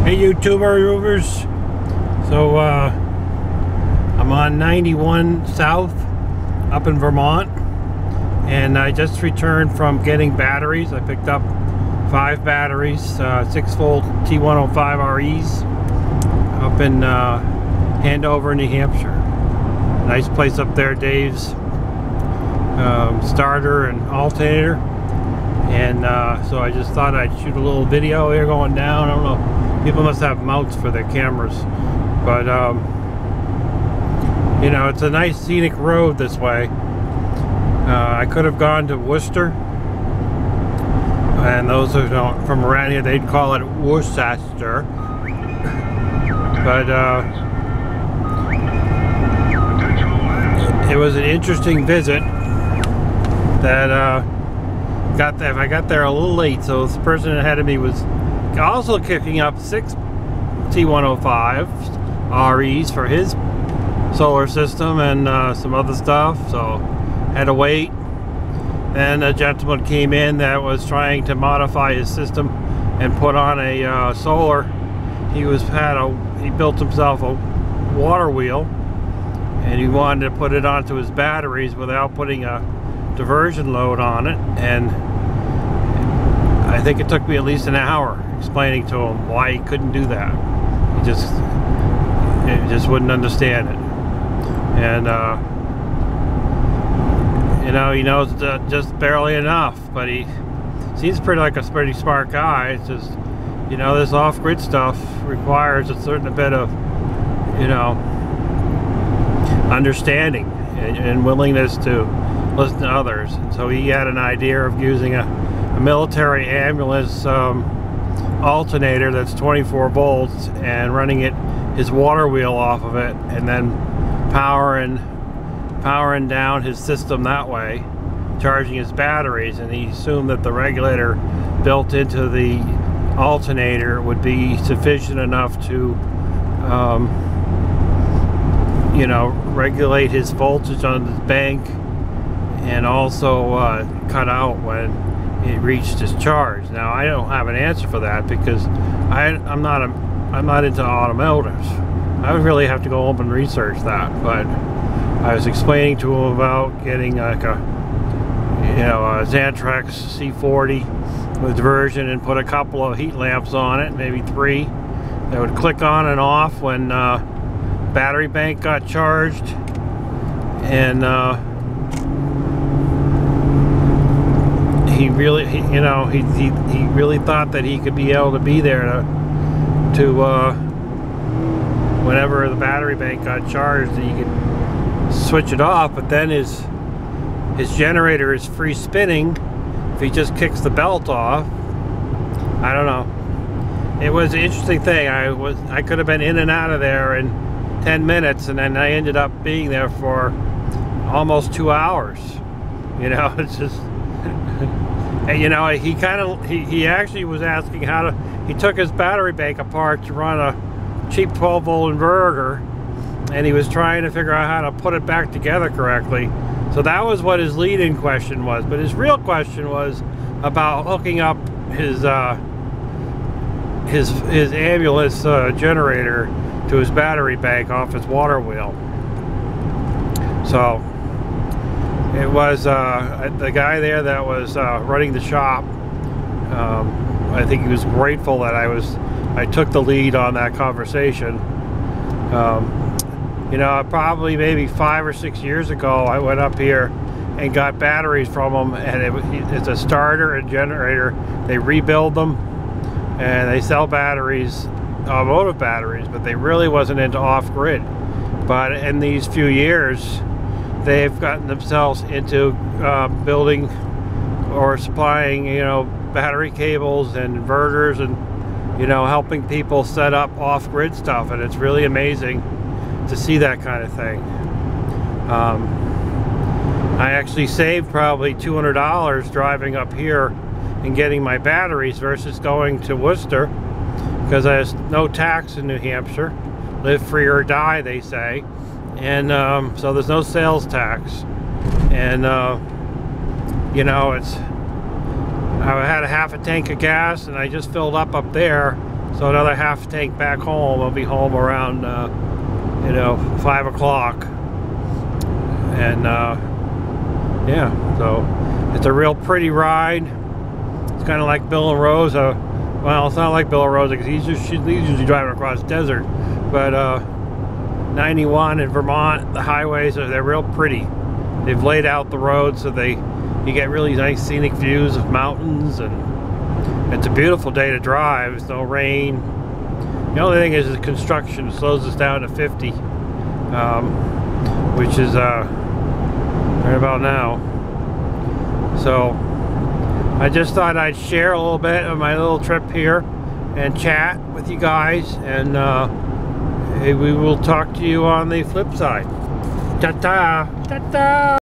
Hey YouTubers, so I'm on 91 South up in Vermont, and I just returned from getting batteries. I picked up 5 batteries, 6-volt T105 REs up in Andover, New Hampshire. Nice place up there. Dave's starter and alternator, and so I just thought I'd shoot a little video here going down. I don't know, people must have mounts for their cameras, but you know, it's a nice scenic road this way. I could have gone to Worcester, and those who don't from around here, they'd call it Worcester, but it was an interesting visit. That I got there a little late, so the person ahead of me was also kicking up 6 T105 REs for his solar system and some other stuff, so had to wait. Then a gentleman came in that was trying to modify his system and put on a solar. He built himself a water wheel, and he wanted to put it onto his batteries without putting a diversion load on it, and I think it took me at least an hour explaining to him why he couldn't do that. He just wouldn't understand it, and you know, he knows just barely enough, but he seems pretty smart guy. It's just, you know, this off-grid stuff requires a certain bit of, you know, understanding and willingness to listen to others. And so he had an idea of using a military ambulance alternator that's 24 volts and running his water wheel off of it, and then powering down his system that way, charging his batteries. And he assumed that the regulator built into the alternator would be sufficient enough to you know, regulate his voltage on his bank, and also cut out when it reached its charge. Now, I don't have an answer for that because I'm not into automotives. I would really have to go home and research that. But I was explaining to him about getting like a Xantrex C40 with diversion, and put a couple of heat lamps on it, maybe 3, that would click on and off when battery bank got charged, and he really thought that he could be able to be there to whenever the battery bank got charged, that he could switch it off. But then his generator is free spinning if he just kicks the belt off. I don't know. It was an interesting thing. I could have been in and out of there in 10 minutes, and then I ended up being there for almost 2 hours. You know, it's just and you know, he actually was asking he took his battery bank apart to run a cheap 12-volt inverter, and he was trying to figure out how to put it back together correctly. So that was what his lead-in question was. But his real question was about hooking up his ambulance generator to his battery bank off his water wheel. So it was the guy there that was running the shop. I think he was grateful that I took the lead on that conversation. You know, probably maybe 5 or 6 years ago, I went up here and got batteries from him, and it's a starter and generator. They rebuild them, and they sell batteries, automotive batteries, but they really wasn't into off-grid. But in these few years, they've gotten themselves into building or supplying, you know, battery cables and inverters, and, you know, helping people set up off-grid stuff. And it's really amazing to see that kind of thing. I actually saved probably $200 driving up here and getting my batteries versus going to Worcester, because there's no tax in New Hampshire. Live free or die, they say. And so there's no sales tax. And you know, I had a half a tank of gas, and I just filled up there, So another half tank back home. I'll be home around, you know, 5 o'clock. And yeah, so it's a real pretty ride. It's kind of like Bill and Rosa. Well, it's not like Bill and Rosa because he's usually driving across desert. But 91 in Vermont, the highways they're real pretty. They've laid out the road so you get really nice scenic views of mountains, and it's a beautiful day to drive. There's no rain. The only thing is the construction slows us down to 50, which is right about now. So I just thought I'd share a little bit of my little trip here and chat with you guys, and we will talk to you on the flip side. Ta-ta! Ta-ta!